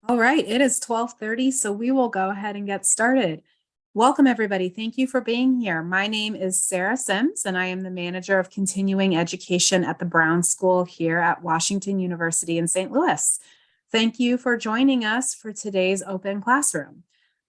All right, it is 12:30, so we will go ahead and get started. Welcome, everybody. Thank you for being here. My name is Sarah Sims, and I am the manager of continuing education at the Brown School here at Washington University in St. Louis. Thank you for joining us for today's Open Classroom.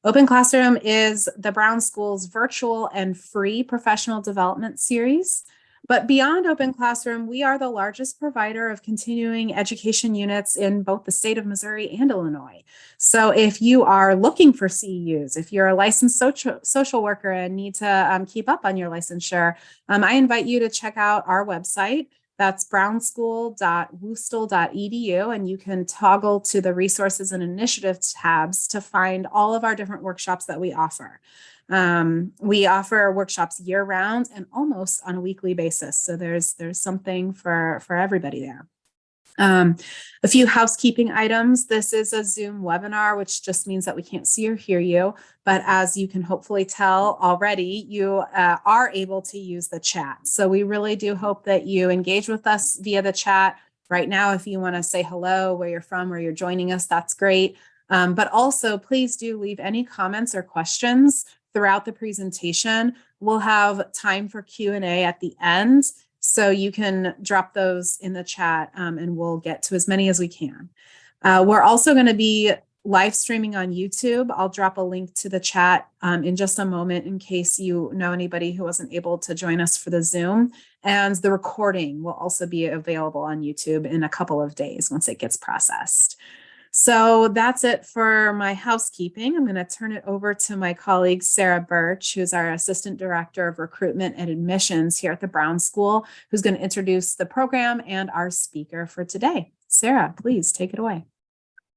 Open Classroom is the Brown School's virtual and free professional development series. But beyond Open Classroom, we are the largest provider of continuing education units in both the state of Missouri and Illinois. So if you are looking for CEUs, if you're a licensed social worker and need to keep up on your licensure, I invite you to check out our website. That's brownschool.woostel.edu, and you can toggle to the resources and initiatives tabs to find all of our different workshops that we offer. We offer workshops year round and almost on a weekly basis. So there's something for everybody there. A few housekeeping items. This is a Zoom webinar, which just means that we can't see or hear you. But as you can hopefully tell already, you are able to use the chat. So we really do hope that you engage with us via the chat. Right now, if you want to say hello, where you're from, where you're joining us, that's great. But also, please do leave any comments or questions throughout the presentation. We'll have time for Q&A at the end, so you can drop those in the chat and we'll get to as many as we can. We're also going to be live streaming on YouTube. I'll drop a link to the chat in just a moment in case you know anybody who wasn't able to join us for the Zoom. And the recording will also be available on YouTube in a couple of days once it gets processed. So that's it for my housekeeping. I'm going to turn it over to my colleague, Sarah Birch, who's our Assistant Director of Recruitment and Admissions here at the Brown School, who's going to introduce the program and our speaker for today. Sarah, please take it away.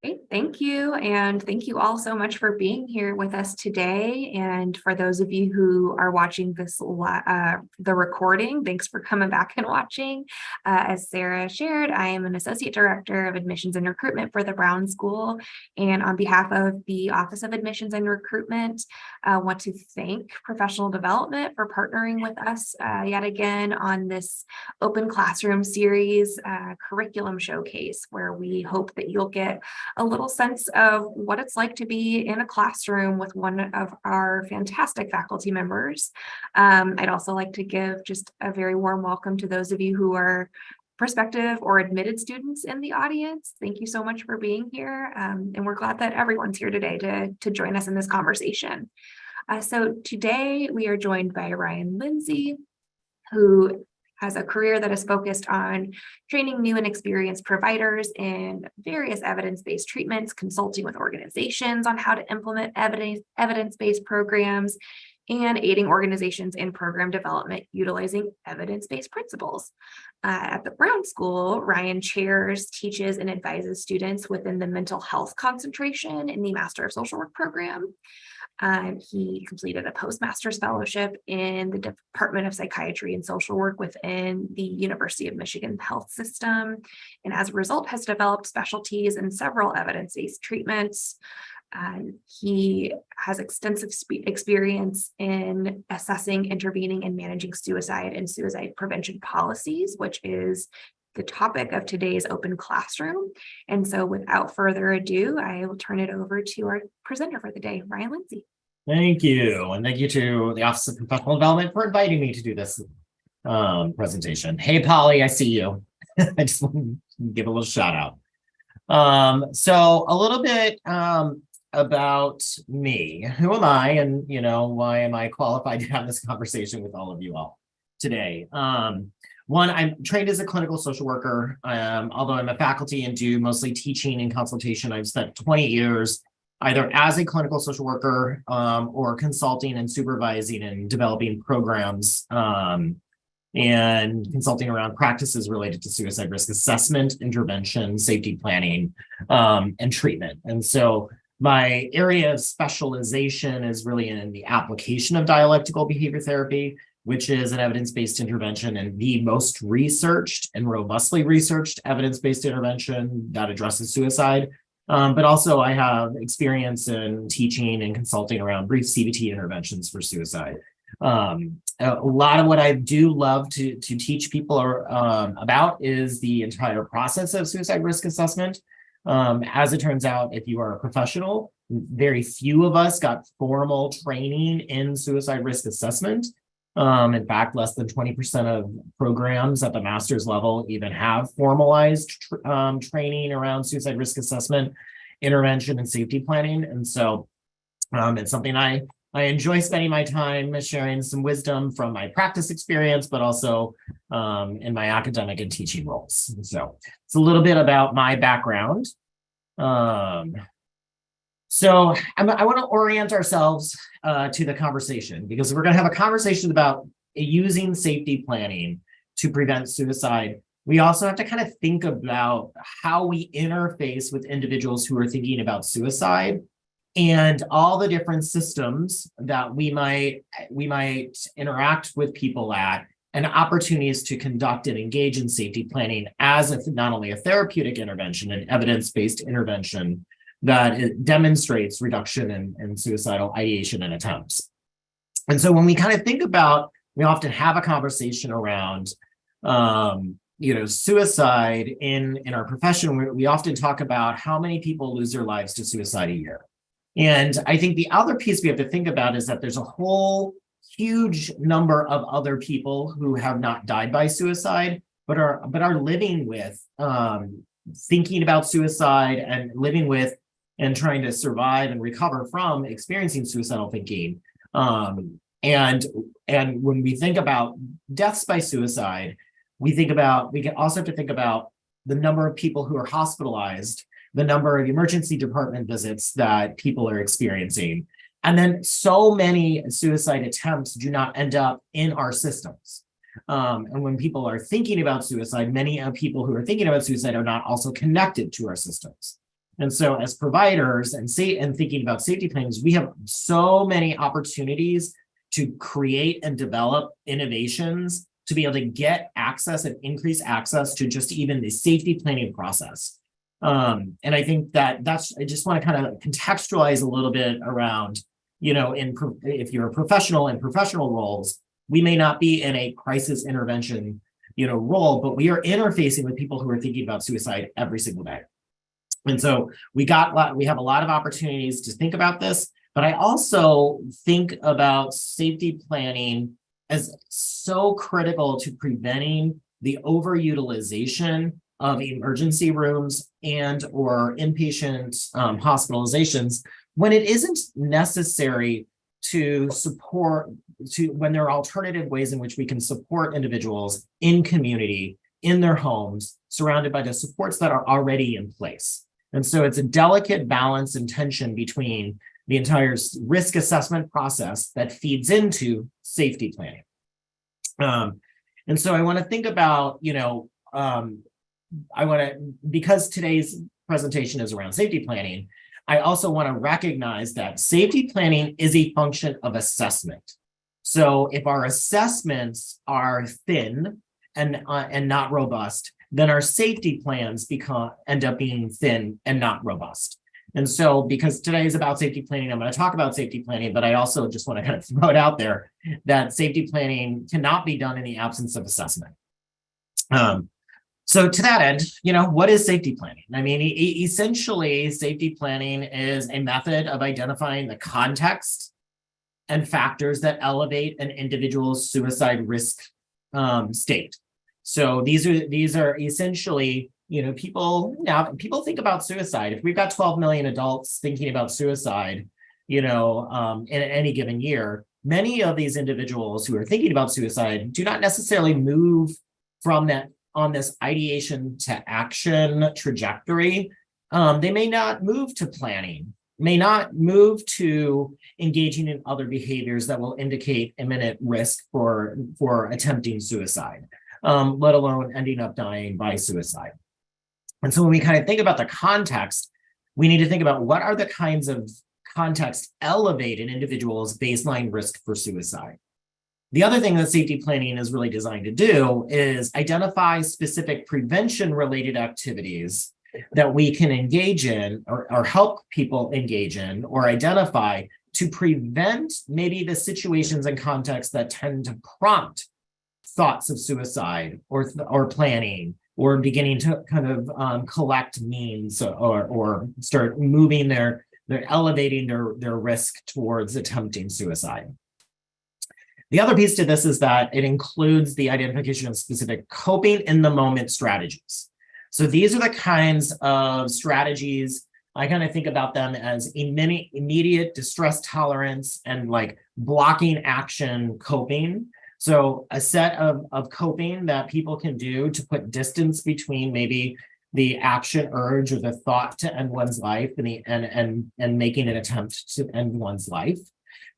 Great, thank you. And thank you all so much for being here with us today. And for those of you who are watching this, the recording, thanks for coming back and watching. As Sarah shared, I am an Associate Director of Admissions and Recruitment for the Brown School. And on behalf of the Office of Admissions and Recruitment, I want to thank Professional Development for partnering with us yet again on this Open Classroom series curriculum showcase, where we hope that you'll get a little sense of what it's like to be in a classroom with one of our fantastic faculty members. I'd also like to give just a very warm welcome to those of you who are prospective or admitted students in the audience. Thank you so much for being here. And we're glad that everyone's here today to join us in this conversation. So today we are joined by Ryan Lindsay, who has a career that is focused on training new and experienced providers in various evidence-based treatments, consulting with organizations on how to implement evidence-based programs, and aiding organizations in program development utilizing evidence-based principles. At the Brown School, Ryan chairs, teaches, and advises students within the mental health concentration in the Master of Social Work program. He completed a postmaster's fellowship in the Department of Psychiatry and Social Work within the University of Michigan Health System, and as a result has developed specialties in several evidence-based treatments. He has extensive experience in assessing, intervening, and managing suicide and suicide prevention policies, which is the topic of today's Open Classroom. And so without further ado, I will turn it over to our presenter for the day, Ryan Lindsay. Thank you. And thank you to the Office of Professional Development for inviting me to do this presentation. Hey, Polly, I see you. I just want to give a little shout out. So a little bit about me. Who am I? And, why am I qualified to have this conversation with all of you all today? One, I'm trained as a clinical social worker, although I'm a faculty and do mostly teaching and consultation. I've spent 20 years either as a clinical social worker or consulting and supervising and developing programs and consulting around practices related to suicide risk assessment, intervention, safety planning, and treatment. And so my area of specialization is really in the application of dialectical behavior therapy, which is an evidence-based intervention and the most researched and robustly researched evidence-based intervention that addresses suicide. But also I have experience in teaching and consulting around brief CBT interventions for suicide. A lot of what I do love to teach people about is the entire process of suicide risk assessment. As it turns out, if you are a professional, very few of us got formal training in suicide risk assessment. In fact, less than 20% of programs at the master's level even have formalized training around suicide risk assessment, intervention, and safety planning. And so it's something I enjoy spending my time sharing some wisdom from my practice experience, but also in my academic and teaching roles. And so it's a little bit about my background. So I want to orient ourselves to the conversation, because we're going to have a conversation about using safety planning to prevent suicide. We also have to kind of think about how we interface with individuals who are thinking about suicide, and all the different systems that we might interact with people at, and opportunities to conduct and engage in safety planning as not only a therapeutic intervention, an evidence-based intervention that it demonstrates reduction in suicidal ideation and attempts. And so when we kind of think about, we often have a conversation around suicide in our profession. We often talk about how many people lose their lives to suicide a year. And I think the other piece we have to think about is that there's a whole huge number of other people who have not died by suicide, but are living with thinking about suicide, and living with and trying to survive and recover from experiencing suicidal thinking. And when we think about deaths by suicide, we can also have to think about the number of people who are hospitalized, the number of emergency department visits that people are experiencing. And then so many suicide attempts do not end up in our systems. And when people are thinking about suicide, many people who are thinking about suicide are not also connected to our systems. And so as providers and thinking about safety plans, we have so many opportunities to create and develop innovations to be able to get access and increase access to just even the safety planning process. And I think I just want to kind of contextualize a little bit around, if you're a professional in professional roles, we may not be in a crisis intervention, role, but we are interfacing with people who are thinking about suicide every single day. And so we have a lot of opportunities to think about this, but I also think about safety planning as so critical to preventing the overutilization of emergency rooms and or inpatient hospitalizations when it isn't necessary when there are alternative ways in which we can support individuals in community, in their homes, surrounded by the supports that are already in place. And so it's a delicate balance and tension between the entire risk assessment process that feeds into safety planning. And so I want to think about, because today's presentation is around safety planning, I also want to recognize that safety planning is a function of assessment. So if our assessments are thin and not robust, then our safety plans end up being thin and not robust. And so because today is about safety planning, I'm going to talk about safety planning, but I also just want to kind of throw it out there that safety planning cannot be done in the absence of assessment. So to that end, what is safety planning? I mean, essentially, safety planning is a method of identifying the context and factors that elevate an individual's suicide risk state. So these are essentially, people think about suicide. If we've got 12 million adults thinking about suicide, in any given year, many of these individuals who are thinking about suicide do not necessarily move from that on this ideation to action trajectory. They may not move to planning, may not move to engaging in other behaviors that will indicate imminent risk for attempting suicide, let alone ending up dying by suicide. And so when we kind of think about the context, we need to think about what are the kinds of context elevate an individual's baseline risk for suicide. The other thing that safety planning is really designed to do is identify specific prevention-related activities that we can engage in or help people engage in or identify to prevent maybe the situations and contexts that tend to prompt thoughts of suicide or planning or beginning to kind of collect means or start moving they're elevating their risk towards attempting suicide. The other piece to this is that it includes the identification of specific coping in the moment strategies. So these are the kinds of strategies I kind of think about them as immediate distress tolerance and like blocking action coping. So a set of coping that people can do to put distance between maybe the action urge or the thought to end one's life and making an attempt to end one's life.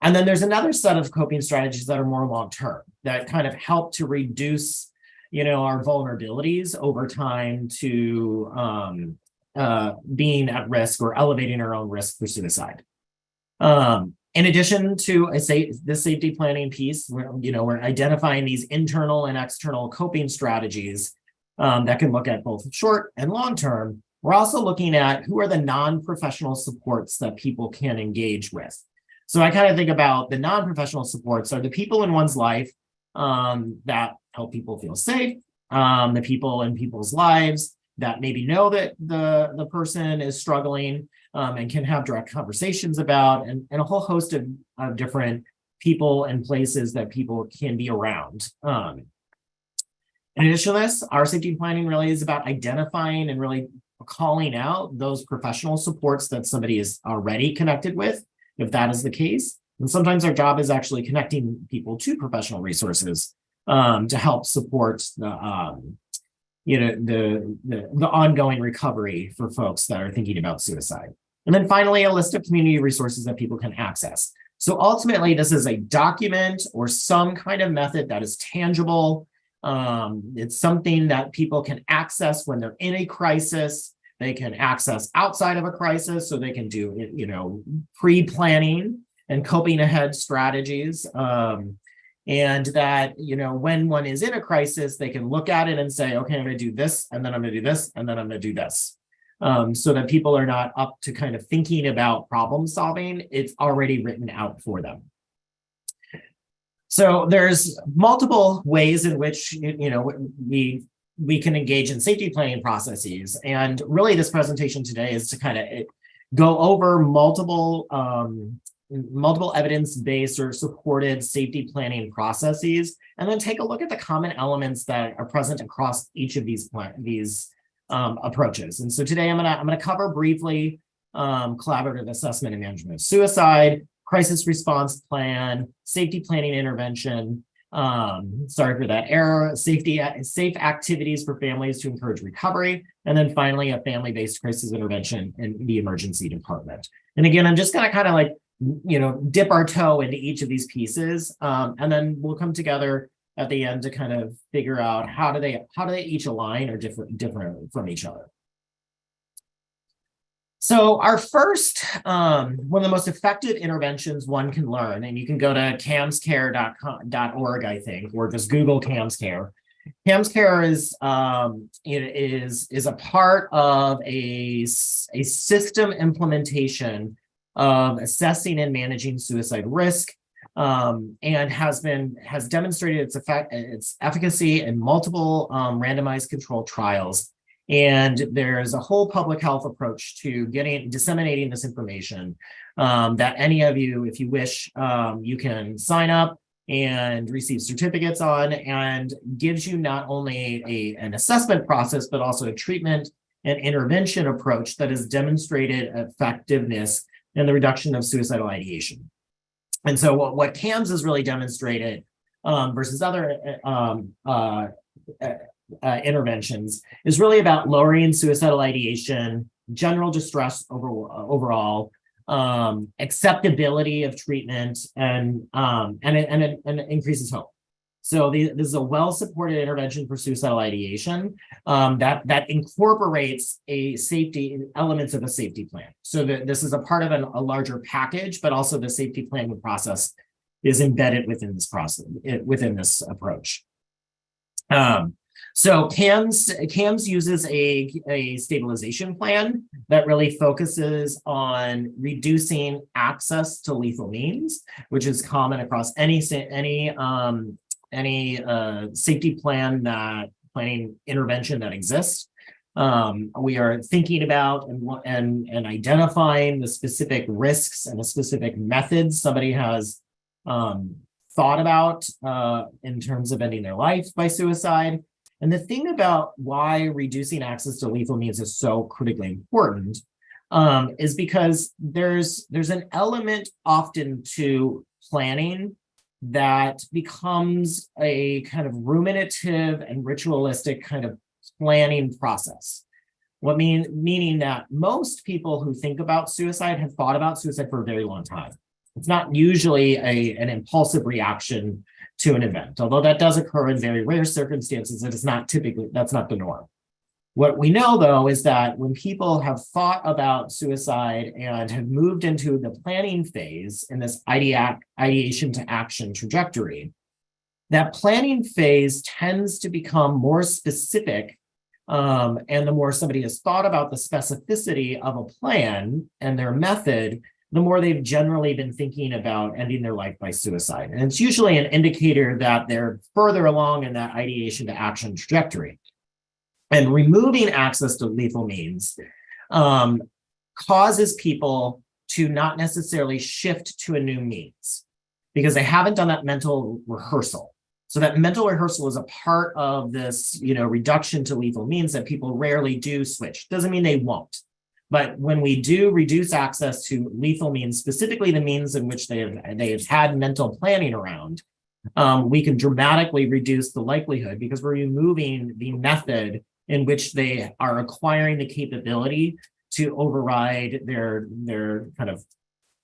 And then there's another set of coping strategies that are more long-term that kind of help to reduce, our vulnerabilities over time to being at risk or elevating our own risk for suicide. In addition to the safety planning piece, we're identifying these internal and external coping strategies that can look at both short and long term. We're also looking at who are the non-professional supports that people can engage with. So I kind of think about the non-professional supports are the people in one's life that help people feel safe, the people in people's lives that maybe know that the person is struggling and can have direct conversations about, and a whole host of different people and places that people can be around. In addition to this, our safety planning really is about identifying and really calling out those professional supports that somebody is already connected with, if that is the case. And sometimes our job is actually connecting people to professional resources to help support the ongoing recovery for folks that are thinking about suicide. And then finally, a list of community resources that people can access. So ultimately, this is a document or some kind of method that is tangible. It's something that people can access when they're in a crisis. They can access outside of a crisis, so they can do, pre-planning and coping ahead strategies. And that, when one is in a crisis, they can look at it and say, okay, I'm going to do this, and then I'm going to do this, and then I'm going to do this. So that people are not up to kind of thinking about problem solving. It's already written out for them. So there's multiple ways in which, we can engage in safety planning processes. And really this presentation today is to kind of go over multiple evidence-based or supported safety planning processes, and then take a look at the common elements that are present across each of these approaches. And so today I'm gonna cover briefly collaborative assessment and management of suicide, crisis response plan, safety planning intervention, sorry for that error, safe activities for families to encourage recovery, and then finally a family-based crisis intervention in the emergency department. And again, I'm just gonna kind of like, dip our toe into each of these pieces, and then we'll come together at the end to kind of figure out how do they each align or different from each other. So our first, one of the most effective interventions one can learn, and you can go to camscare.org, I think, or just Google CAMSCare. CAMSCare is a part of a system implementation of assessing and managing suicide risk, and has demonstrated its efficacy in multiple randomized controlled trials. And there's a whole public health approach to disseminating this information that any of you, if you wish, you can sign up and receive certificates on, and gives you not only an assessment process, but also a treatment and intervention approach that has demonstrated effectiveness in the reduction of suicidal ideation. And so what CAMS has really demonstrated versus other interventions is really about lowering suicidal ideation, general distress overall, acceptability of treatment, and it increases hope. So this is a well-supported intervention for suicidal ideation that incorporates elements of a safety plan. So that this is a part of a larger package, but also the safety planning process is embedded within this process, within this approach. So CAMS uses a stabilization plan that really focuses on reducing access to lethal means, which is common across any safety plan that planning intervention that exists. We are thinking about and identifying the specific risks and the specific methods somebody has thought about in terms of ending their life by suicide. And the thing about why reducing access to lethal means is so critically important is because there's an element often to planning that becomes a kind of ruminative and ritualistic kind of planning process. Meaning that most people who think about suicide have thought about suicide for a very long time. It's not usually an impulsive reaction to an event, although that does occur in very rare circumstances. That's not the norm. What we know, though, is that when people have thought about suicide and have moved into the planning phase in this ideation to action trajectory, that planning phase tends to become more specific. And the more somebody has thought about the specificity of a plan and their method, the more they've generally been thinking about ending their life by suicide. And it's usually an indicator that they're further along in that ideation to action trajectory. And removing access to lethal means causes people to not necessarily shift to a new means because they haven't done that mental rehearsal. So that mental rehearsal is a part of this, reduction to lethal means that people rarely do switch. Doesn't mean they won't. But when we do reduce access to lethal means, specifically the means in which they have had mental planning around, we can dramatically reduce the likelihood because we're removing the method in which they are acquiring the capability to override their kind of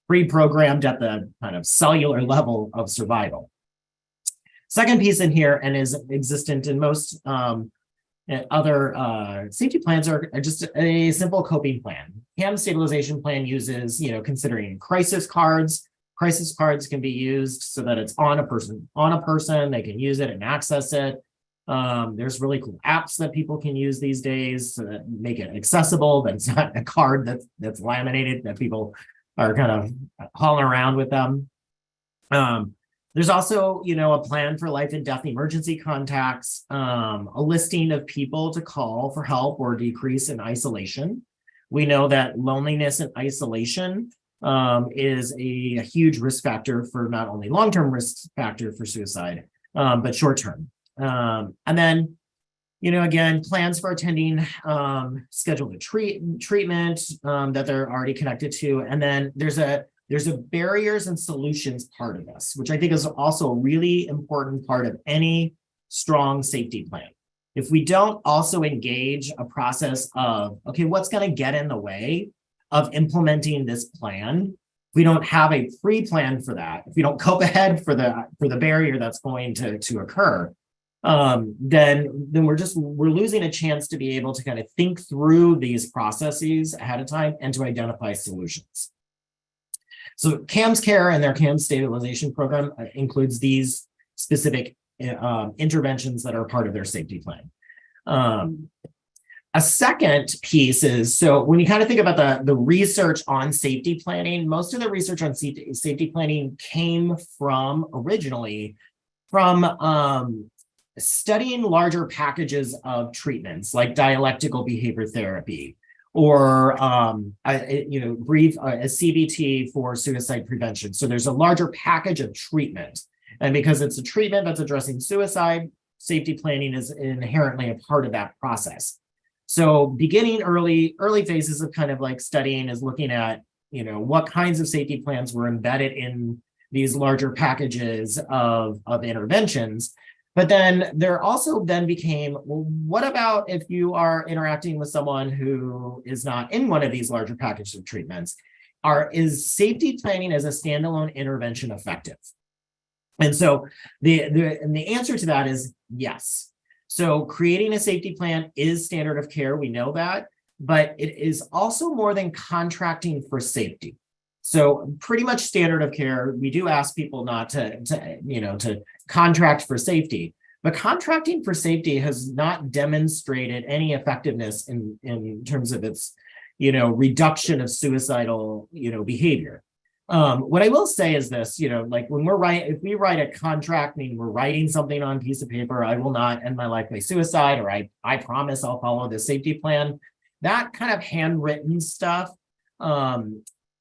pre-programmed at the kind of cellular level of survival. Second piece in here, and is existent in most other safety plans, are just a simple coping plan. CAM stabilization plan uses, considering crisis cards. Crisis cards can be used so that it's on a person, they can use it and access it. There's really cool apps that people can use these days that make it accessible, that it's not a card that's laminated, that people are kind of hauling around with them. There's also, a plan for life and death emergency contacts, a listing of people to call for help or decrease in isolation. We know that loneliness and isolation is a huge risk factor for not only long-term risk factor for suicide, but short-term. And then, again, plans for attending scheduled treatment that they're already connected to. And then there's a barriers and solutions part of this, which I think is also a really important part of any strong safety plan. If we don't also engage a process of, okay, what's going to get in the way of implementing this plan, if we don't have a pre-plan for that, if we don't cope ahead for the barrier that's going to occur, then we're losing a chance to be able to kind of think through these processes ahead of time and to identify solutions. So CAMS Care and their CAMS stabilization program includes these specific interventions that are part of their safety plan. A second piece is, so when you kind of think about the research on safety planning, most of the research on safety planning came originally from studying larger packages of treatments like dialectical behavior therapy, or a CBT for suicide prevention. So there's a larger package of treatment. And because it's a treatment that's addressing suicide, safety planning is inherently a part of that process. So beginning early phases of kind of like studying is looking at, what kinds of safety plans were embedded in these larger packages of interventions. But then there also then became, well, what about if you are interacting with someone who is not in one of these larger packages of treatments? Is safety planning as a standalone intervention effective? And so the answer to that is yes. So creating a safety plan is standard of care, we know that, but it is also more than contracting for safety. So pretty much standard of care, we do ask people not to contract for safety, but contracting for safety has not demonstrated any effectiveness in terms of its, reduction of suicidal, behavior. What I will say is this, like when if we write a contract, meaning we're writing something on a piece of paper, I will not end my life by suicide, or I promise I'll follow the safety plan. That kind of handwritten stuff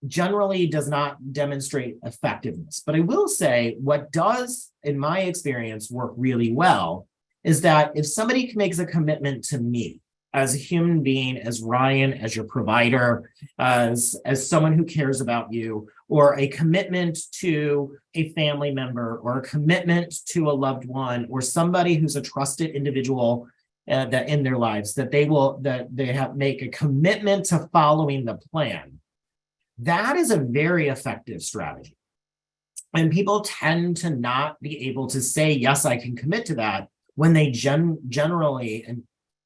generally does not demonstrate effectiveness. But I will say what does, in my experience, work really well is that if somebody makes a commitment to me as a human being, as Ryan, as your provider, as someone who cares about you, or a commitment to a family member, or a commitment to a loved one, or somebody who's a trusted individual that in their lives, that they make a commitment to following the plan. That is a very effective strategy. And people tend to not be able to say, yes, I can commit to that, when they generally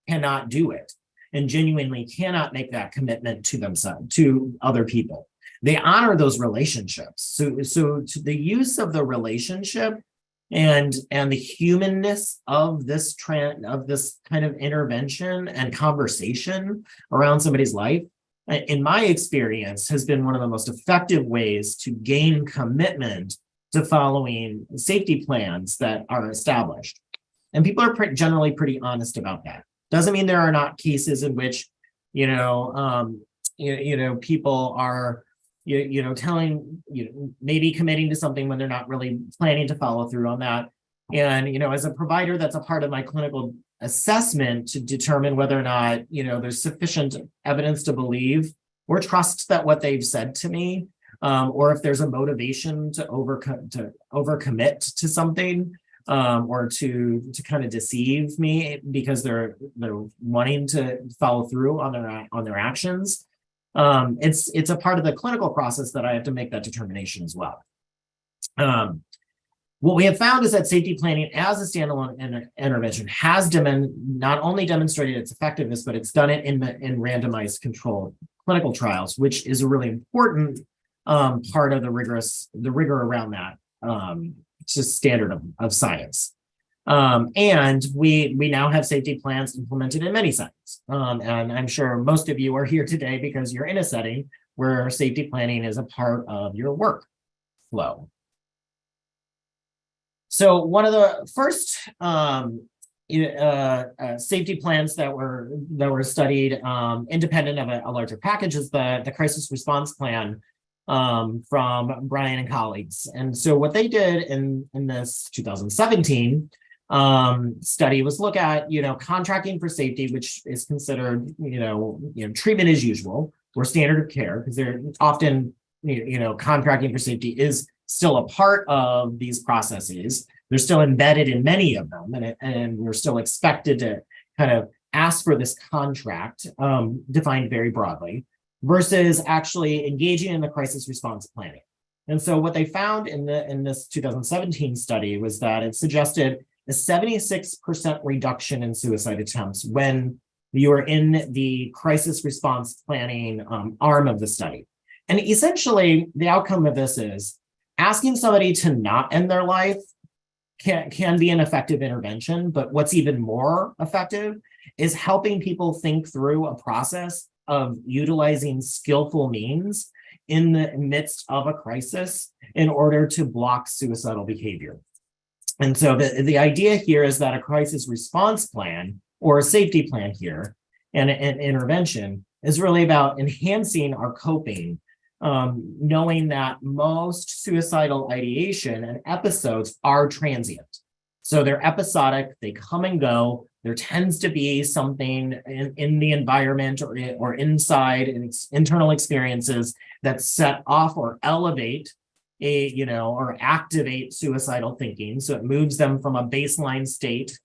cannot do it and genuinely cannot make that commitment to themselves, to other people. They honor those relationships. So to the use of the relationship and the humanness of this kind of intervention and conversation around somebody's life, in my experience, has been one of the most effective ways to gain commitment to following safety plans that are established. And people are generally pretty honest about that. Doesn't mean there are not cases in which, people are, telling, maybe committing to something when they're not really planning to follow through on that. And, as a provider, that's a part of my clinical assessment to determine whether or not, there's sufficient evidence to believe or trust that what they've said to me, or if there's a motivation to overcommit to something. Or to kind of deceive me because they're wanting to follow through on their actions. It's a part of the clinical process that I have to make that determination as well. What we have found is that safety planning as a standalone intervention has not only demonstrated its effectiveness, but it's done it in randomized controlled clinical trials, which is a really important part of the rigor around that. It's just standard of science. And we now have safety plans implemented in many settings. And I'm sure most of you are here today because you're in a setting where safety planning is a part of your workflow. So one of the first safety plans that were studied independent of a larger package is the crisis response plan from Brian and colleagues. And so what they did in this 2017 study was look at, contracting for safety, which is considered, treatment as usual or standard of care, because they're often, contracting for safety is still a part of these processes. They're still embedded in many of them, and we're still expected to kind of ask for this contract, defined very broadly, versus actually engaging in the crisis response planning. And so what they found in this 2017 study was that it suggested a 76% reduction in suicide attempts when you are in the crisis response planning arm of the study. And essentially, the outcome of this is asking somebody to not end their life can be an effective intervention, but what's even more effective is helping people think through a process of utilizing skillful means in the midst of a crisis in order to block suicidal behavior. And so the idea here is that a crisis response plan, or a safety plan here, and an intervention is really about enhancing our coping, knowing that most suicidal ideation and episodes are transient. So they're episodic, they come and go. There tends to be something in the environment or inside internal experiences that set off or elevate or activate suicidal thinking. So it moves them from a baseline state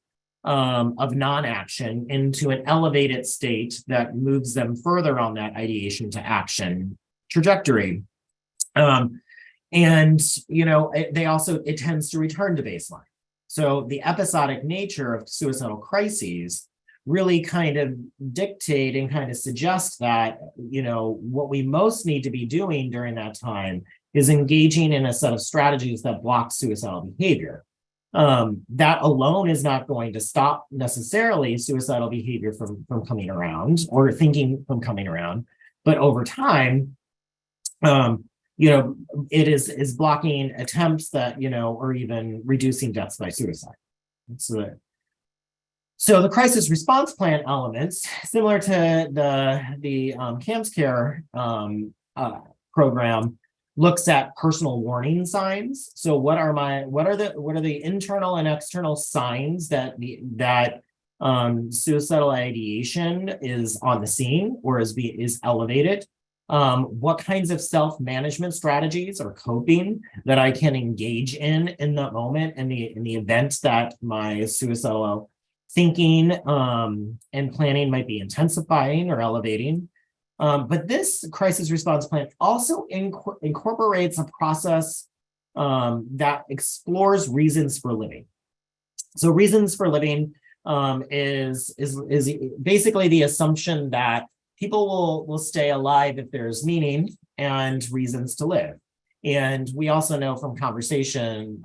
of non-action into an elevated state that moves them further on that ideation to action trajectory. It tends to return to baseline. So the episodic nature of suicidal crises really kind of dictate and kind of suggest that, what we most need to be doing during that time is engaging in a set of strategies that block suicidal behavior. That alone is not going to stop necessarily suicidal behavior from coming around or thinking from coming around. But over time, it is blocking attempts that, or even reducing deaths by suicide. So the crisis response plan elements, similar to the CAMS Care program, looks at personal warning signs. So what are the internal and external signs that suicidal ideation is on the scene or is elevated? What kinds of self-management strategies or coping that I can engage in that moment in the event that my suicidal thinking and planning might be intensifying or elevating. But this crisis response plan also incorporates a process that explores reasons for living. So reasons for living is basically the assumption that people will stay alive if there's meaning and reasons to live. And we also know from conversation,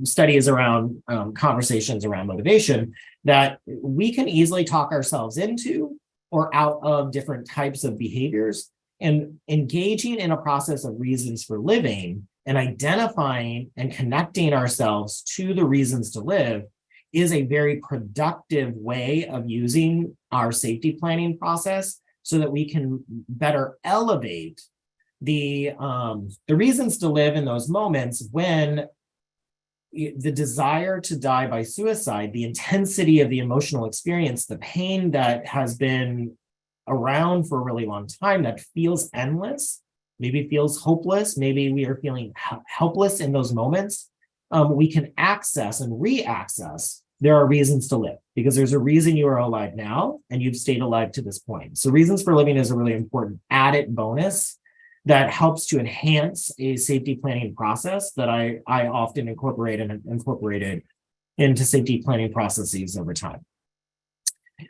studies around conversations around motivation, that we can easily talk ourselves into or out of different types of behaviors. And engaging in a process of reasons for living and identifying and connecting ourselves to the reasons to live is a very productive way of using our safety planning process so that we can better elevate the reasons to live in those moments when the desire to die by suicide, the intensity of the emotional experience, the pain that has been around for a really long time that feels endless, maybe feels hopeless, maybe we are feeling helpless in those moments, we can access and re-access. There are reasons to live because there's a reason you are alive now and you've stayed alive to this point. So reasons for living is a really important added bonus that helps to enhance a safety planning process that I often incorporate and incorporated into safety planning processes over time.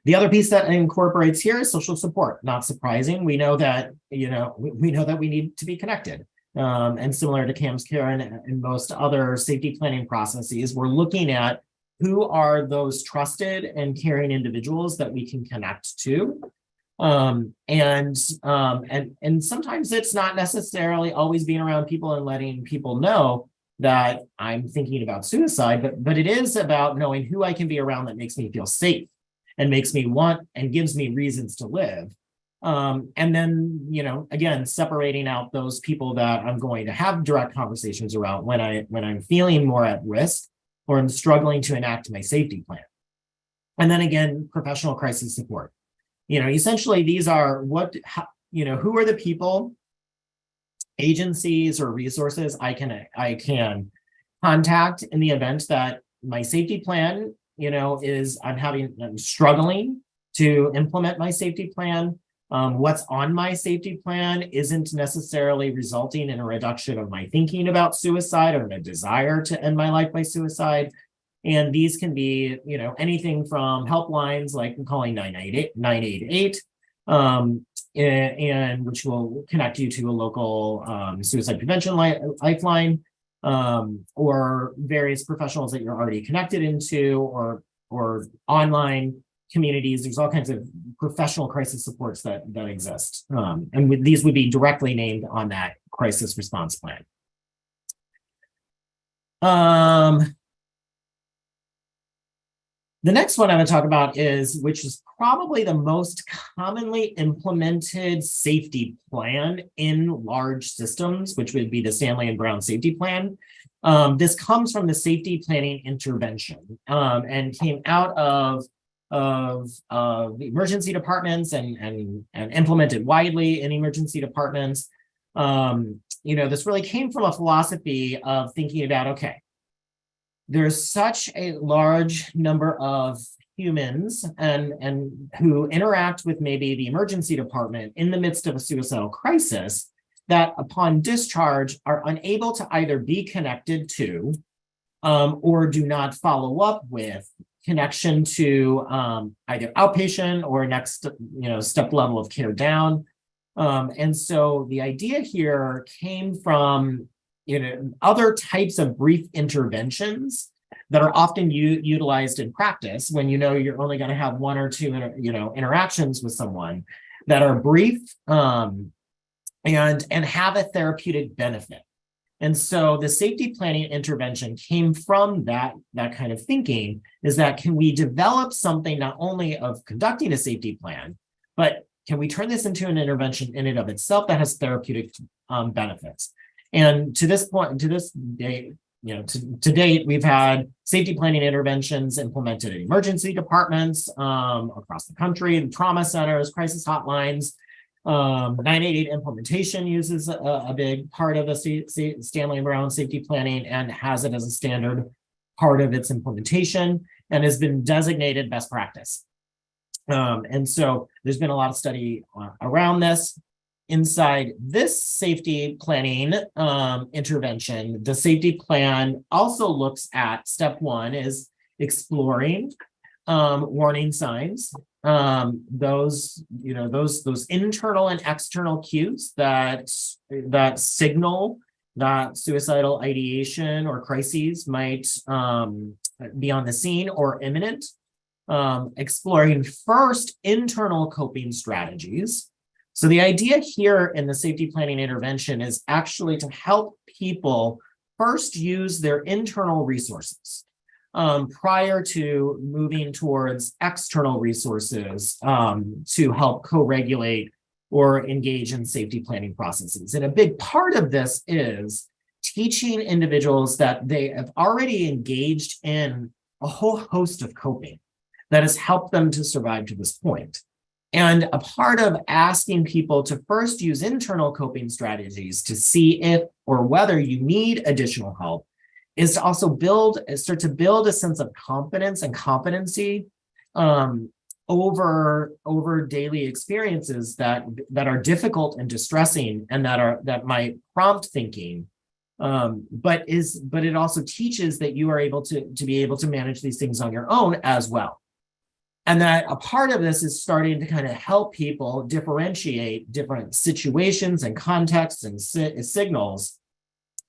The other piece that incorporates here is social support. Not surprising. We know that, we know that we need to be connected. And similar to CAMS Care and most other safety planning processes, we're looking at who are those trusted and caring individuals that we can connect to. And sometimes it's not necessarily always being around people and letting people know that I'm thinking about suicide, but it is about knowing who I can be around that makes me feel safe and makes me want and gives me reasons to live. And then, again, separating out those people that I'm going to have direct conversations around when I'm feeling more at risk or I'm struggling to enact my safety plan. And then again, professional crisis support. Essentially these are who are the people, agencies or resources I can contact in the event that my safety plan, I'm struggling to implement my safety plan. What's on my safety plan isn't necessarily resulting in a reduction of my thinking about suicide or a desire to end my life by suicide. And these can be, anything from helplines like calling 988, and which will connect you to a local suicide prevention lifeline, or various professionals that you're already connected into, or online communities. There's all kinds of professional crisis supports that exist. And these would be directly named on that crisis response plan. The next one I'm going to talk about which is probably the most commonly implemented safety plan in large systems, which would be the Stanley and Brown safety plan. This comes from the safety planning intervention and came out of emergency departments and implemented widely in emergency departments. This really came from a philosophy of thinking about, okay, there's such a large number of humans and who interact with maybe the emergency department in the midst of a suicidal crisis that upon discharge are unable to either be connected to or do not follow up with connection to either outpatient or next step level of care down. And so the idea here came from other types of brief interventions that are often utilized in practice when you're only going to have one or two interactions with someone that are brief, and have a therapeutic benefit. And so the safety planning intervention came from that kind of thinking, is that can we develop something not only of conducting a safety plan, but can we turn this into an intervention in and of itself that has therapeutic benefits? And to this point, to this day, to date, we've had safety planning interventions implemented in emergency departments across the country, trauma centers, crisis hotlines. 988 implementation uses a big part of the Stanley & Brown safety planning and has it as a standard part of its implementation and has been designated best practice. And so there's been a lot of study around this. Inside this safety planning intervention, the safety plan also looks at step one is exploring warning signs. Those internal and external cues that signal that suicidal ideation or crises might be on the scene or imminent. Exploring first internal coping strategies. So the idea here in the safety planning intervention is actually to help people first use their internal resources prior to moving towards external resources to help co-regulate or engage in safety planning processes. And a big part of this is teaching individuals that they have already engaged in a whole host of coping that has helped them to survive to this point. And a part of asking people to first use internal coping strategies to see if or whether you need additional help is to also start to build a sense of confidence and competency over daily experiences that are difficult and distressing and that might prompt thinking. But it also teaches that you are able to be able to manage these things on your own as well. And that a part of this is starting to kind of help people differentiate different situations and contexts and signals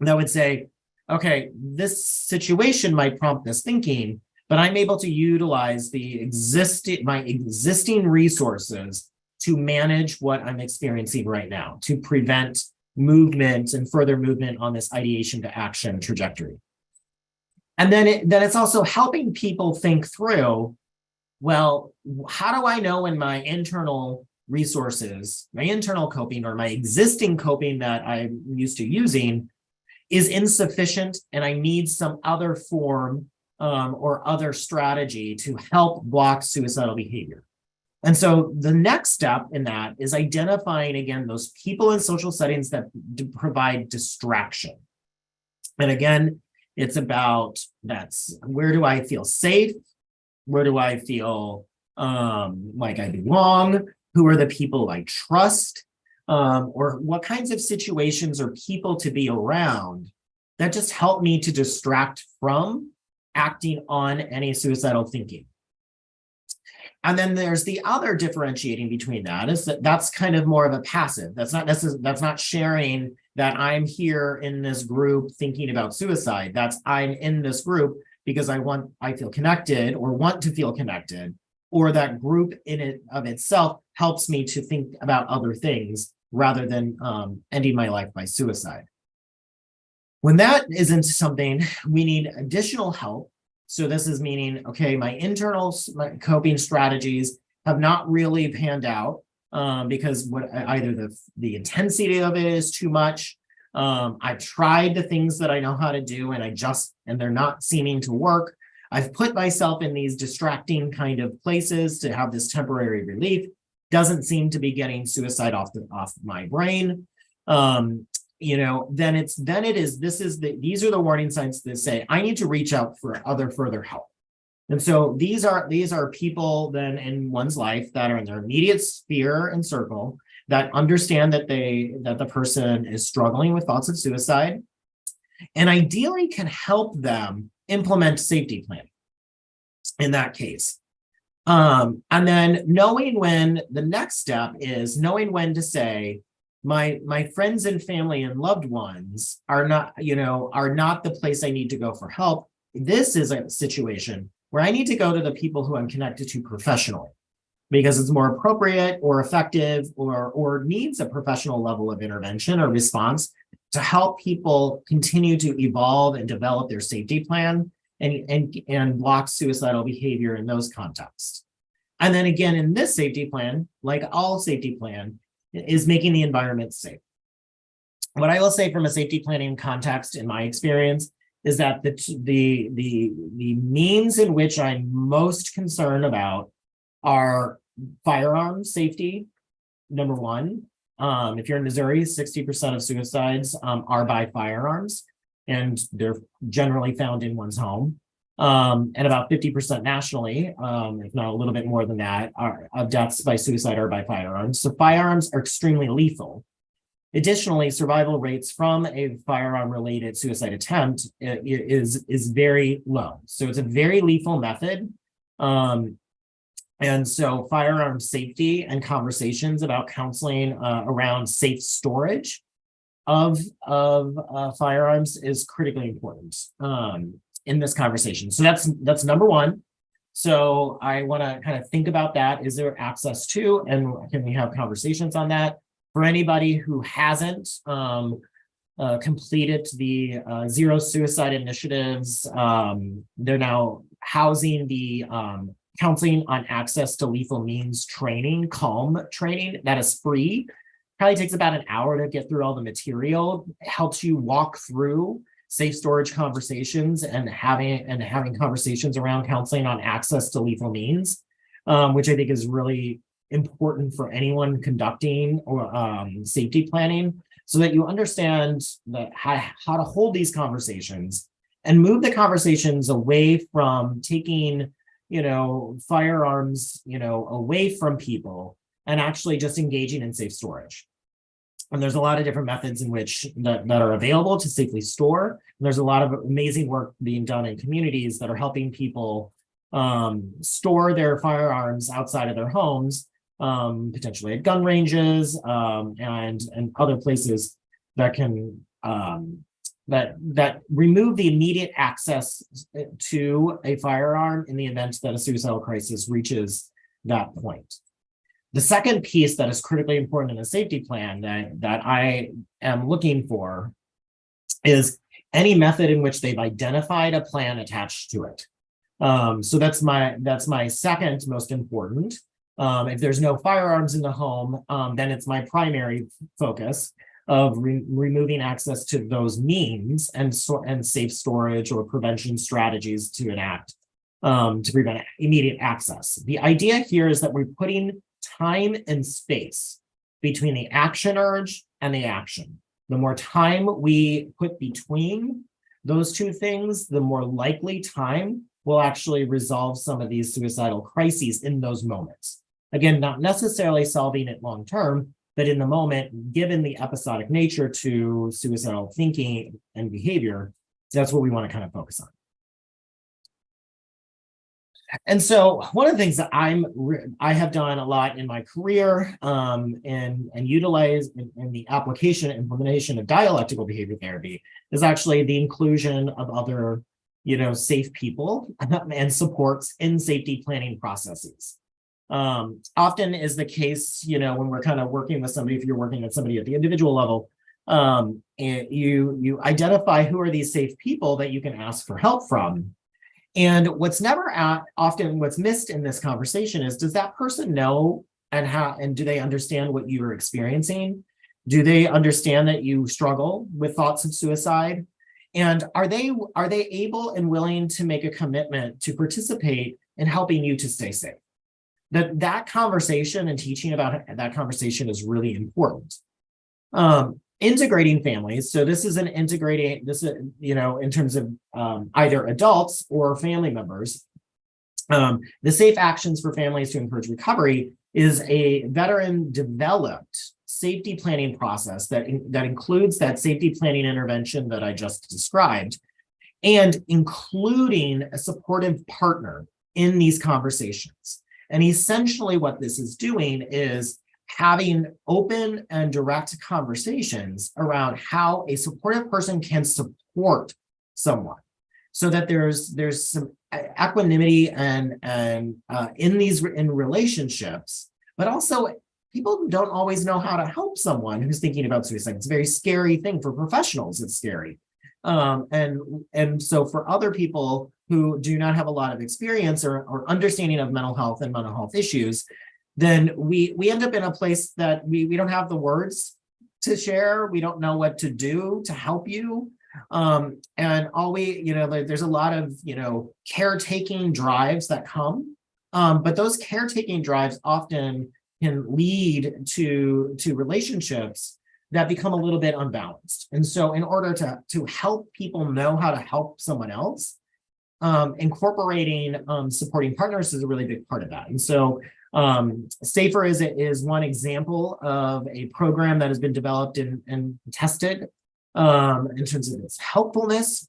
that would say, okay, this situation might prompt this thinking, but I'm able to utilize my existing resources to manage what I'm experiencing right now, to prevent movement and further movement on this ideation to action trajectory. And then it's also helping people think through, well, how do I know when my internal resources, my internal coping or my existing coping that I'm used to using is insufficient and I need some other form or other strategy to help block suicidal behavior? And so the next step in that is identifying, again, those people in social settings that provide distraction. And again, it's about where do I feel safe? Where do I feel like I belong? Who are the people I trust? Or what kinds of situations or people to be around that just help me to distract from acting on any suicidal thinking? And then there's the other differentiating between that is that's kind of more of a passive. That's not sharing that I'm here in this group thinking about suicide. That's I'm in this group because I feel connected or want to feel connected, or that group in it of itself helps me to think about other things rather than ending my life by suicide. When that isn't something, we need additional help. So this is meaning, okay, my internal coping strategies have not really panned out because either the intensity of it is too much. I've tried the things that I know how to do and they're not seeming to work. I've put myself in these distracting kind of places to have this temporary relief. Doesn't seem to be getting suicide off my brain. These are the warning signs that say I need to reach out for further help. And so these are people then in one's life that are in their immediate sphere and circle that understand that the person is struggling with thoughts of suicide and ideally can help them implement safety planning in that case. And then knowing when the next step is knowing when to say, my friends and family and loved ones are not the place I need to go for help. This is a situation where I need to go to the people who I'm connected to professionally. because it's more appropriate or effective or needs a professional level of intervention or response to help people continue to evolve and develop their safety plan and block suicidal behavior in those contexts. And then again, in this safety plan, like all safety plan, is making the environment safe. What I will say from a safety planning context, in my experience, is that the means in which I'm most concerned about are firearm safety, number one. If you're in Missouri, 60% of suicides are by firearms, and they're generally found in one's home. And about 50% nationally, if not a little bit more than that, of deaths by suicide are by firearms. So firearms are extremely lethal. Additionally, survival rates from a firearm-related suicide attempt is very low. So it's a very lethal method. And so firearm safety and conversations about counseling around safe storage of firearms is critically important in this conversation. So that's number one. So I want to kind of think about that. Is there access to, and can we have conversations on that? For anybody who hasn't completed the Zero Suicide Initiatives, they're now housing the counseling on access to lethal means training, CALM training, that is free. Probably takes about an hour to get through all the material. It helps you walk through safe storage conversations and having conversations around counseling on access to lethal means, which I think is really important for anyone conducting or safety planning, so that you understand that how to hold these conversations and move the conversations away from taking, firearms, away from people and actually just engaging in safe storage. And there's a lot of different methods in which that are available to safely store. And there's a lot of amazing work being done in communities that are helping people store their firearms outside of their homes, potentially at gun ranges, and other places that can that remove the immediate access to a firearm in the event that a suicidal crisis reaches that point. The second piece that is critically important in a safety plan that I am looking for is any method in which they've identified a plan attached to it. So that's my second most important. If there's no firearms in the home, then it's my primary focus of removing access to those means and safe storage or prevention strategies to enact to prevent immediate access. The idea here is that we're putting time and space between the action urge and the action. The more time we put between those two things, the more likely time will actually resolve some of these suicidal crises in those moments. Again, not necessarily solving it long term, but in the moment, given the episodic nature to suicidal thinking and behavior, that's what we want to kind of focus on. And so one of the things that I have done a lot in my career and utilize in the application and implementation of dialectical behavior therapy is actually the inclusion of other, safe people and supports in safety planning processes. Often is the case, when we're kind of working with somebody, if you're working with somebody at the individual level, and you identify who are these safe people that you can ask for help from. And what's often what's missed in this conversation is, does that person know and do they understand what you're experiencing? Do they understand that you struggle with thoughts of suicide? And are they able and willing to make a commitment to participate in helping you to stay safe? That conversation and teaching about that conversation is really important. Integrating families. So this is in terms of either adults or family members. The safe actions for families to encourage recovery is a veteran developed safety planning process that includes that safety planning intervention that I just described, and including a supportive partner in these conversations. And essentially what this is doing is having open and direct conversations around how a supportive person can support someone. so that there's some equanimity and in relationships, but also people don't always know how to help someone who's thinking about suicide. It's a very scary thing for professionals. It's scary. And so for other people who do not have a lot of experience or understanding of mental health and mental health issues, then we end up in a place that we don't have the words to share. We don't know what to do to help you. And all there's a lot of, caretaking drives that come. But those caretaking drives often can lead to relationships that become a little bit unbalanced. And so in order to help people know how to help someone else, incorporating supporting partners is a really big part of that. And so SAFER is one example of a program that has been developed and tested in terms of its helpfulness.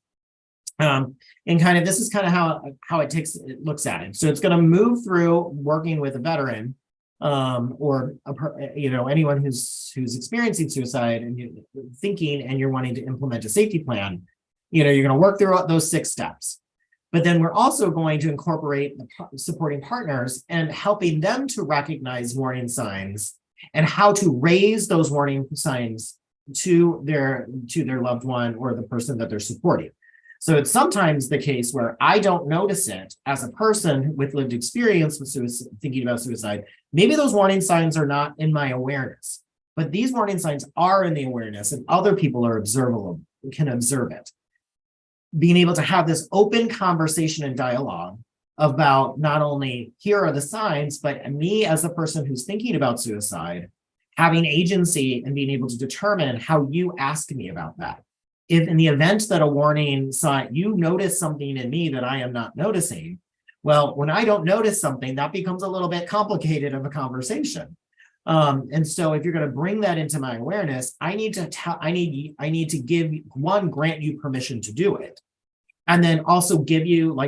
And this is kind of how it looks at it. So it's going to move through working with a veteran or anyone who's experiencing suicide and you're wanting to implement a safety plan. You're going to work through those 6 steps. But then we're also going to incorporate the supporting partners and helping them to recognize warning signs and how to raise those warning signs to their loved one or the person that they're supporting. So it's sometimes the case where I don't notice it as a person with lived experience with suicide, thinking about suicide. Maybe those warning signs are not in my awareness, but these warning signs are in the awareness and other people are observable, can observe it. Being able to have this open conversation and dialogue about not only here are the signs, but me as a person who's thinking about suicide, having agency and being able to determine how you ask me about that. If in the event that a warning sign, you notice something in me that I am not noticing, well, when I don't notice something, that becomes a little bit complicated of a conversation. And so if you're going to bring that into my awareness, I need to grant you permission to do it. And then also give you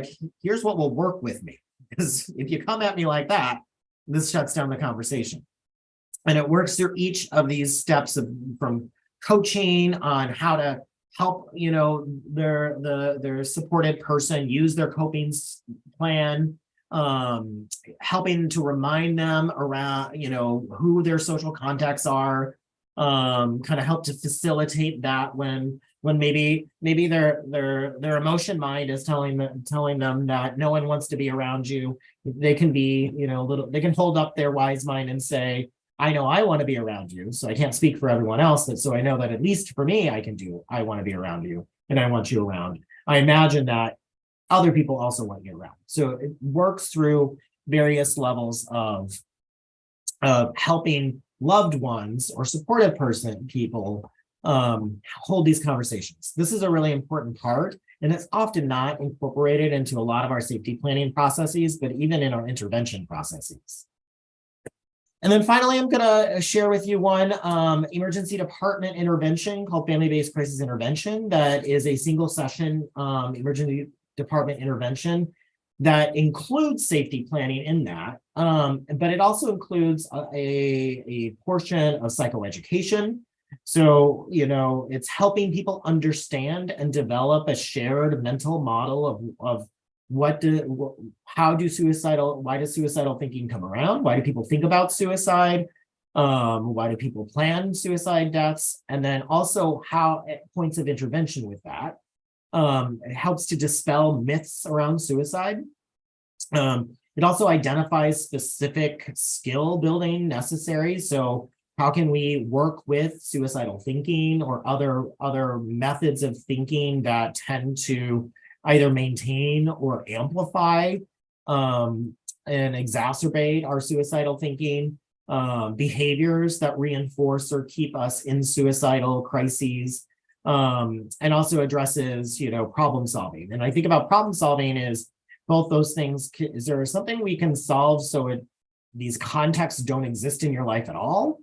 here's what will work with me. Because if you come at me like that, this shuts down the conversation. And it works through each of these steps from coaching on how to help, their supported person use their coping plan, helping to remind them around, who their social contacts are, kind of help to facilitate that when maybe their emotion mind is telling them that no one wants to be around you. They can be, they can hold up their wise mind and say, I know I want to be around you, so I can't speak for everyone else, but so I know that at least for me, I want to be around you and I want you around. I imagine that other people also want you around. So it works through various levels of helping loved ones or supportive people hold these conversations. This is a really important part, and it's often not incorporated into a lot of our safety planning processes, but even in our intervention processes. And then finally, I'm going to share with you one emergency department intervention called family-based crisis intervention. That is a single session emergency department intervention that includes safety planning in that, but it also includes a portion of psychoeducation. So, it's helping people understand and develop a shared mental model of why does suicidal thinking come around? Why do people think about suicide? Why do people plan suicide deaths? And then also how points of intervention with that. It helps to dispel myths around suicide. It also identifies specific skill building necessary. So how can we work with suicidal thinking or other methods of thinking that tend to either maintain or amplify and exacerbate our suicidal thinking, behaviors that reinforce or keep us in suicidal crises, and also addresses, problem solving. And I think about problem solving is both those things. Is there something we can solve so these contexts don't exist in your life at all?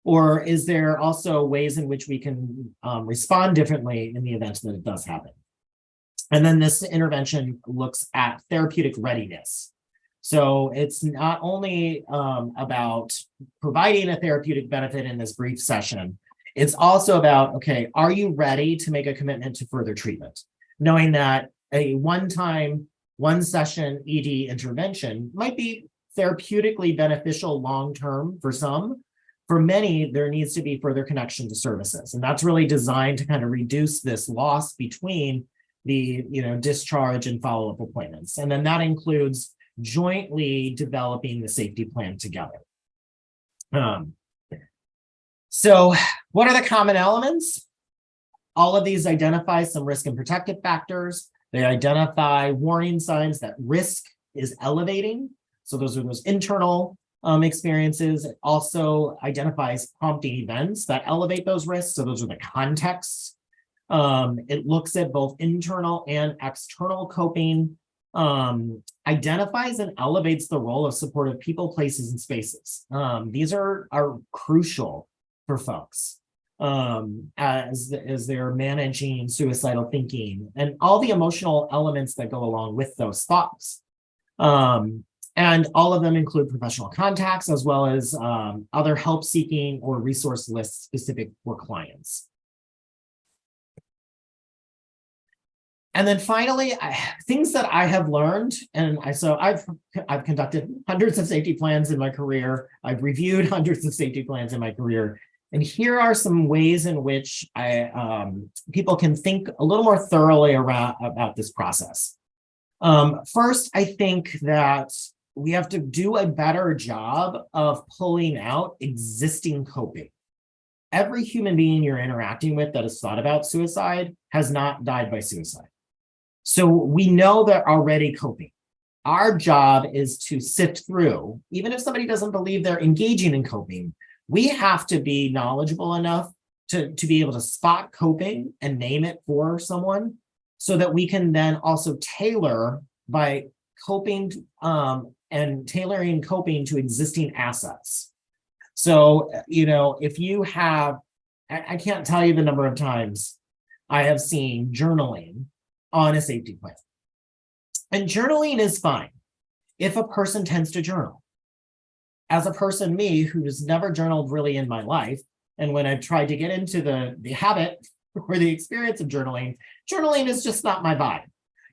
Or is there also ways in which we can respond differently in the event that it does happen? And then this intervention looks at therapeutic readiness. So it's not only about providing a therapeutic benefit in this brief session, it's also about, okay, are you ready to make a commitment to further treatment? Knowing that a one-time, one-session ED intervention might be therapeutically beneficial long-term for some. For many, there needs to be further connection to services. And that's really designed to kind of reduce this loss between the discharge and follow-up appointments. And then that includes jointly developing the safety plan together. So what are the common elements? All of these identify some risk and protective factors. They identify warning signs that risk is elevating. So those are those internal experiences. It also identifies prompting events that elevate those risks. So those are the contexts. It looks at both internal and external coping, identifies and elevates the role of supportive people, places, and spaces. These are crucial for folks as they're managing suicidal thinking and all the emotional elements that go along with those thoughts. And all of them include professional contacts as well as other help seeking or resource lists specific for clients. And then finally, things that I have learned, and I've conducted hundreds of safety plans in my career. I've reviewed hundreds of safety plans in my career. And here are some ways in which people can think a little more thoroughly about this process. First, I think that we have to do a better job of pulling out existing coping. Every human being you're interacting with that has thought about suicide has not died by suicide. So we know they're already coping. Our job is to sift through, even if somebody doesn't believe they're engaging in coping, we have to be knowledgeable enough to be able to spot coping and name it for someone so that we can then also tailor by coping and tailoring coping to existing assets. So, if you have, I can't tell you the number of times I have seen journaling on a safety plan. And journaling is fine if a person tends to journal. As a person, me, who has never journaled really in my life, and when I've tried to get into the habit or the experience of journaling is just not my vibe.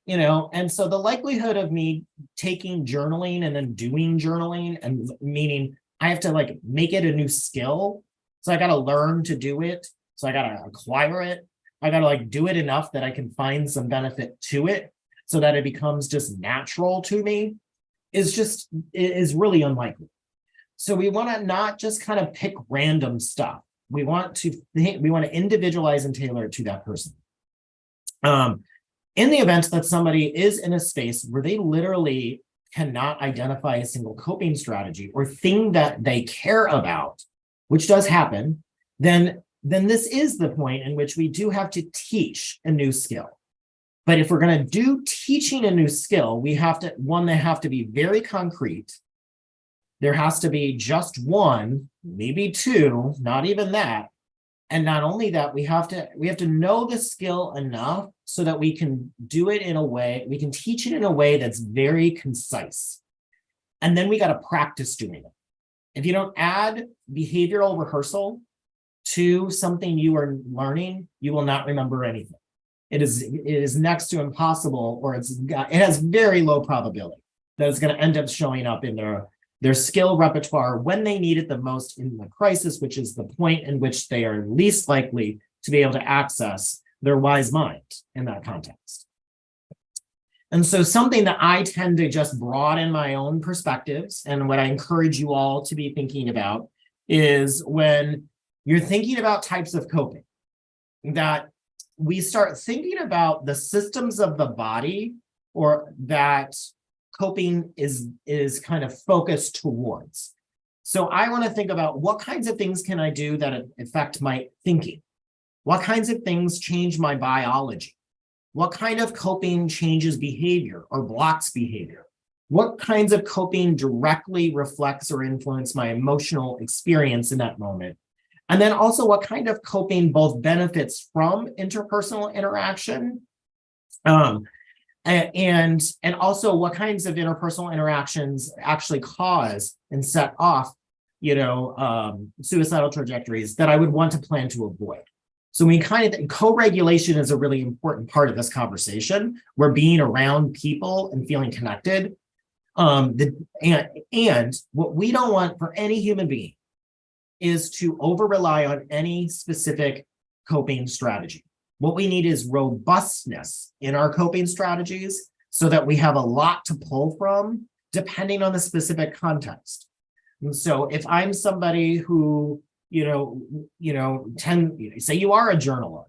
And so the likelihood of me taking journaling and then doing journaling, and meaning I have to make it a new skill. So I got to learn to do it. So I got to acquire it. I got to do it enough that I can find some benefit to it so that it becomes just natural to me is really unlikely. So we want to not just kind of pick random stuff. We want to individualize and tailor it to that person. In the event that somebody is in a space where they literally cannot identify a single coping strategy or thing that they care about, which does happen, then this is the point in which we do have to teach a new skill. But if we're going to do teaching a new skill, they have to be very concrete. There has to be just one, maybe two, not even that. And not only that, we have to know the skill enough so that we can do it in a way, we can teach it in a way that's very concise. And then we got to practice doing it. If you don't add behavioral rehearsal to something you are learning, you will not remember anything. It is next to impossible, or it has very low probability that it's going to end up showing up in their skill repertoire when they need it the most in the crisis, which is the point in which they are least likely to be able to access their wise mind in that context. And so something that I tend to just broaden my own perspectives, and what I encourage you all to be thinking about, is when you're thinking about types of coping, that we start thinking about the systems of the body, or that coping is kind of focused towards. So I want to think about what kinds of things can I do that affect my thinking? What kinds of things change my biology? What kind of coping changes behavior or blocks behavior? What kinds of coping directly reflects or influence my emotional experience in that moment? And then also what kind of coping both benefits from interpersonal interaction, and also what kinds of interpersonal interactions actually cause and set off, suicidal trajectories that I would want to plan to avoid. So we kind of, co-regulation is a really important part of this conversation. We're being around people and feeling connected. And what we don't want for any human being is to over rely on any specific coping strategy. What we need is robustness in our coping strategies so that we have a lot to pull from depending on the specific context. And so if I'm somebody who, say you are a journaler,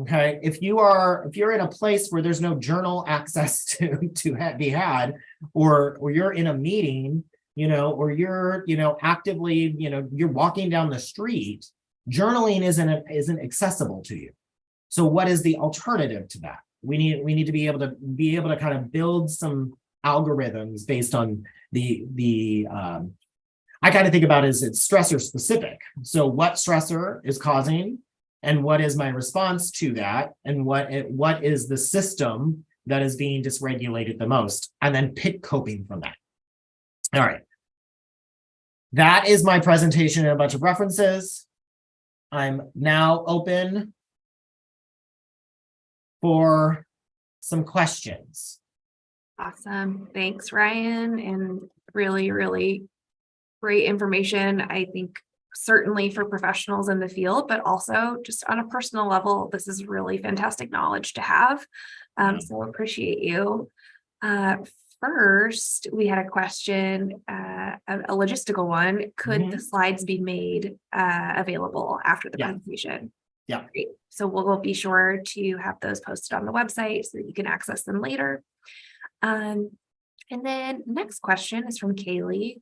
okay? If you're in a place where there's no journal access to be had, or you're in a meeting, or you're, actively, you're walking down the street, journaling isn't accessible to you. So what is the alternative to that? We need to be able to kind of build some algorithms based on I kind of think about it as it's stressor specific. So what stressor is causing, and what is my response to that, and what is the system that is being dysregulated the most, and then pick coping from that. All right. That is my presentation and a bunch of references. I'm now open for some questions. Awesome. Thanks, Ryan. And really, really great information. I think certainly for professionals in the field, but also just on a personal level, this is really fantastic knowledge to have. So appreciate you. First, we had a question, a logistical one. Could the slides be made available after the presentation? Yeah. Great. So we'll be sure to have those posted on the website so that you can access them later. And then next question is from Kaylee,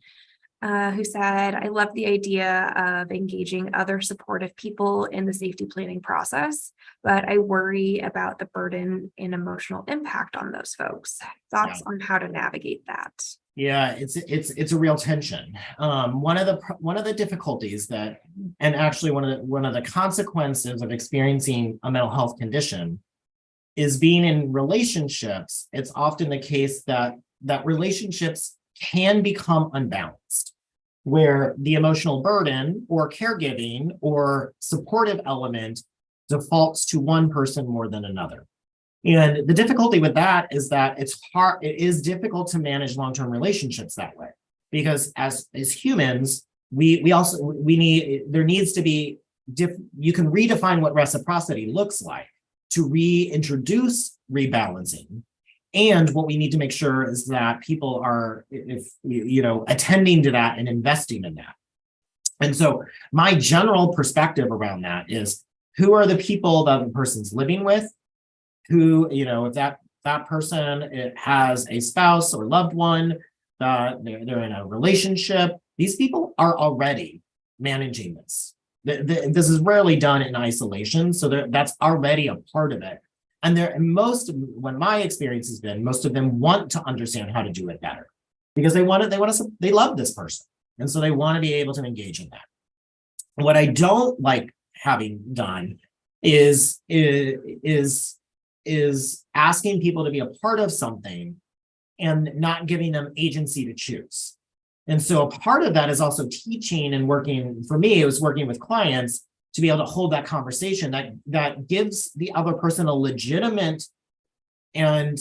who said, I love the idea of engaging other supportive people in the safety planning process, but I worry about the burden and emotional impact on those folks. Thoughts on how to navigate that? Yeah, it's a real tension. One of the difficulties that, and actually one of the consequences of experiencing a mental health condition is being in relationships. It's often the case that relationships can become unbalanced, where the emotional burden or caregiving or supportive element defaults to one person more than another. And the difficulty with that is that it is difficult to manage long-term relationships that way, because as humans, there needs to be, you can redefine what reciprocity looks like to reintroduce rebalancing. And what we need to make sure is that people are, attending to that and investing in that. And so my general perspective around that is, who are the people that the person's living with? Who, if that person has a spouse or loved one, they're in a relationship, these people are already managing this. This is rarely done in isolation, so that's already a part of it. And when my experience has been, most of them want to understand how to do it better, because they love this person, and so they want to be able to engage in that. What I don't like having done is asking people to be a part of something and not giving them agency to choose. And so a part of that is also teaching and working. For me, it was working with clients to be able to hold that conversation that gives the other person a legitimate and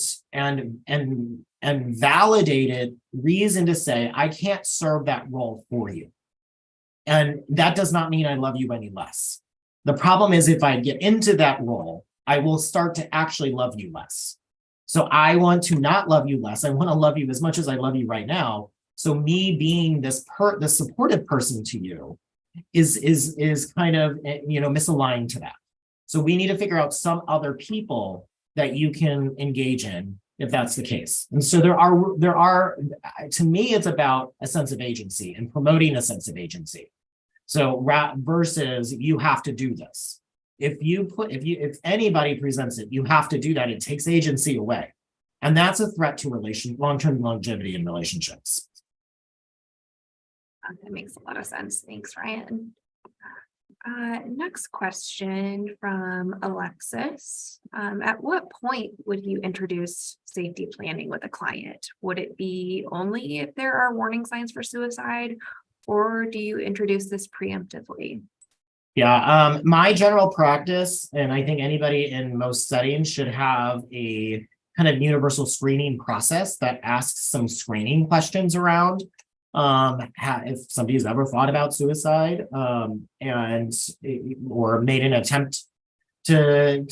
validated reason to say, I can't serve that role for you. And that does not mean I love you any less. The problem is, if I get into that role, I will start to actually love you less. So I want to not love you less. I want to love you as much as I love you right now. So me being the supportive person to you is kind of, misaligned to that. So we need to figure out some other people that you can engage in if that's the case. And so there are, to me, it's about a sense of agency and promoting a sense of agency. So versus you have to do this. If anybody presents it, you have to do that. It takes agency away. And that's a threat to long-term longevity in relationships. That makes a lot of sense. Thanks, Ryan. Next question from Alexis. At what point would you introduce safety planning with a client? Would it be only if there are warning signs for suicide, or do you introduce this preemptively? Yeah, my general practice, and I think anybody in most settings should have a kind of universal screening process that asks some screening questions around if somebody's ever thought about suicide or made an attempt to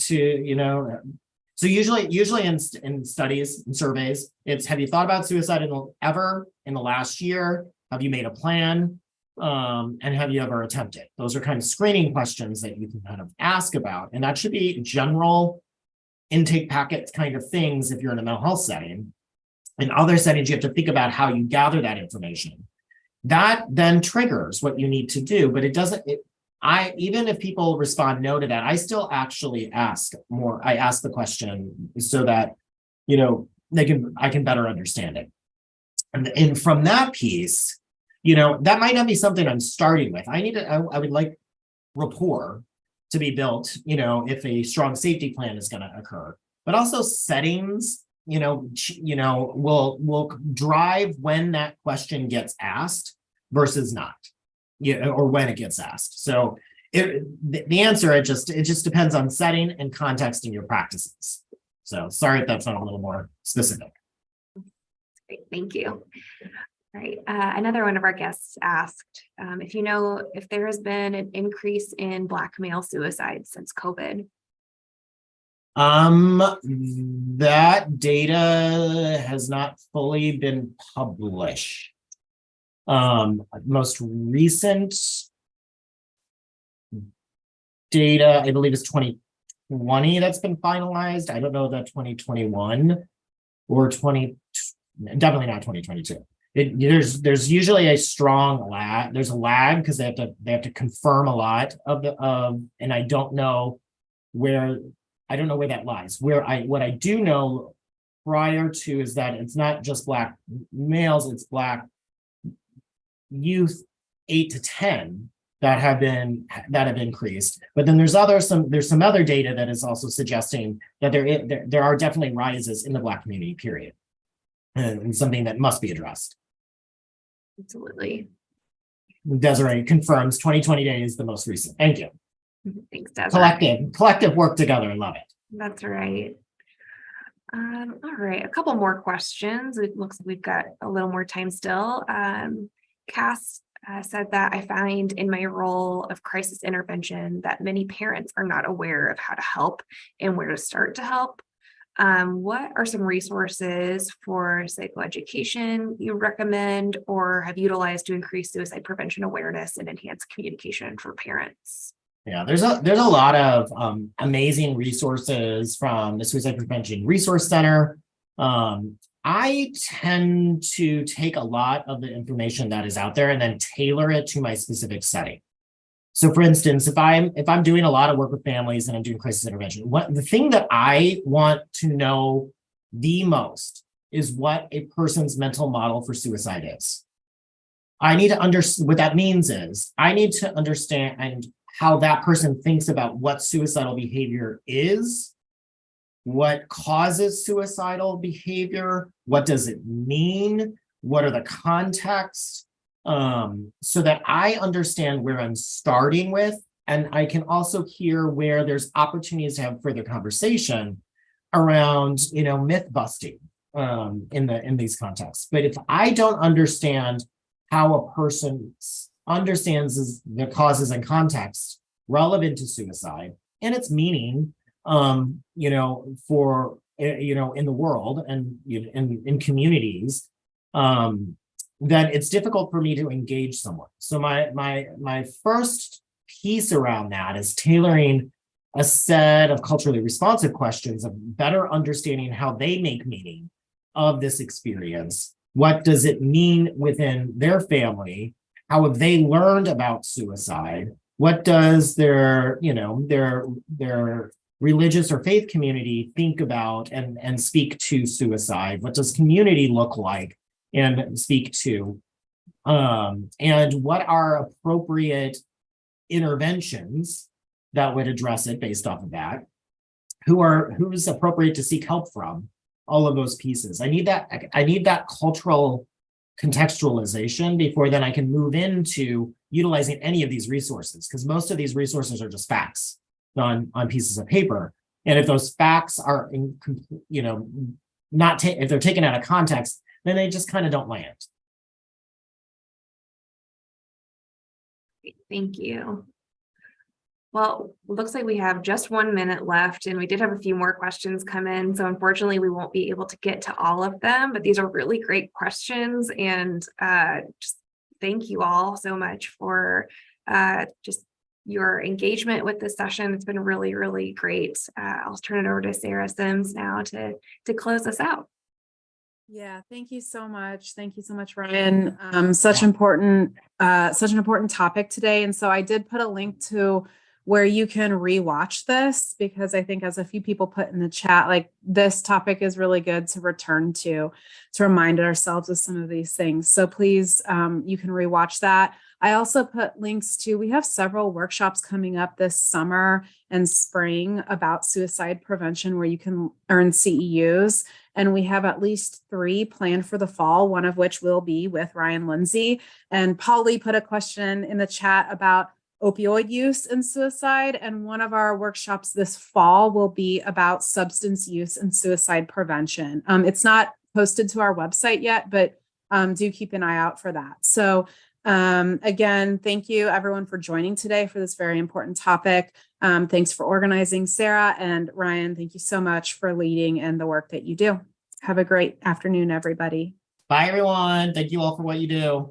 so usually in studies and surveys, it's have you thought about suicide ever in the last year? Have you made a plan? And have you ever attempted? Those are kind of screening questions that you can kind of ask about. And that should be general intake packet kind of things if you're in a mental health setting. In other settings, you have to think about how you gather that information. That then triggers what you need to do, but it doesn't, even if people respond no to that, I still actually ask more. I ask the question so that, I can better understand it. And from that piece, that might not be something I'm starting with. I would like rapport to be built, if a strong safety plan is going to occur, but also settings, will drive when that question gets asked versus not, or when it gets asked. So the answer, it just depends on setting and context in your practices. So sorry if that's not a little more specific. Great, thank you. All right, another one of our guests asked if there has been an increase in Black male suicide since COVID. That data has not fully been published. Most recent data, I believe, is 2020 that's been finalized. I don't know that 2021 or definitely not 2022. There's usually a strong lag. There's a lag because they have to confirm a lot and I don't know where that lies. What I do know prior to is that it's not just Black males, it's Black youth 8 to 10 that have increased. But then there's some other data that is also suggesting that there are definitely rises in the Black community, period. And something that must be addressed. Absolutely. Desiree confirms 2020 data is the most recent. Thank you. Thanks, Desiree. Collective work together. I love it. That's right. All right, a couple more questions. It looks like we've got a little more time still. Cass said that I find in my role of crisis intervention that many parents are not aware of how to help and where to start to help. What are some resources for psychoeducation you recommend or have utilized to increase suicide prevention awareness and enhance communication for parents? Yeah, there's a lot of amazing resources from the Suicide Prevention Resource Center. I tend to take a lot of the information that is out there and then tailor it to my specific setting. So for instance, if I'm doing a lot of work with families and I'm doing crisis intervention, the thing that I want to know the most is what a person's mental model for suicide is. I need to understand what that means is I need to understand how that person thinks about what suicidal behavior is, what causes suicidal behavior, what does it mean, what are the contexts, so that I understand where I'm starting with, and I can also hear where there's opportunities to have further conversation around, myth busting in these contexts. But if I don't understand how a person understands the causes and context relevant to suicide and its meaning, for in the world and in communities, then it's difficult for me to engage someone. So my first piece around that is tailoring a set of culturally responsive questions of better understanding how they make meaning of this experience. What does it mean within their family? How have they learned about suicide? What does their religious or faith community think about and speak to suicide? What does community look like and speak to? And what are appropriate interventions that would address it based off of that? Who's appropriate to seek help from? All of those pieces. I need that cultural contextualization before then I can move into utilizing any of these resources, because most of these resources are just facts on pieces of paper. And if those facts are if they're taken out of context, then they just kind of don't land. Thank you. Well, it looks like we have just 1 minute left, and we did have a few more questions come in. So unfortunately, we won't be able to get to all of them, but these are really great questions. And just thank you all so much for just your engagement with this session. It's been really, really great. I'll turn it over to Sarah Sims now to close us out. Yeah, thank you so much. Thank you so much, Ryan. Such an important topic today. And so I did put a link to where you can rewatch this, because I think, as a few people put in the chat, like, this topic is really good to return to remind ourselves of some of these things. So please, you can rewatch that. I also put links to, we have several workshops coming up this summer and spring about suicide prevention where you can earn CEUs. And we have at least 3 planned for the fall, one of which will be with Ryan Lindsay. And Polly put a question in the chat about opioid use and suicide. And one of our workshops this fall will be about substance use and suicide prevention. It's not posted to our website yet, but do keep an eye out for that. So again, thank you everyone for joining today for this very important topic. Thanks for organizing, Sarah, and Ryan. Thank you so much for leading and the work that you do. Have a great afternoon, everybody. Bye, everyone. Thank you all for what you do.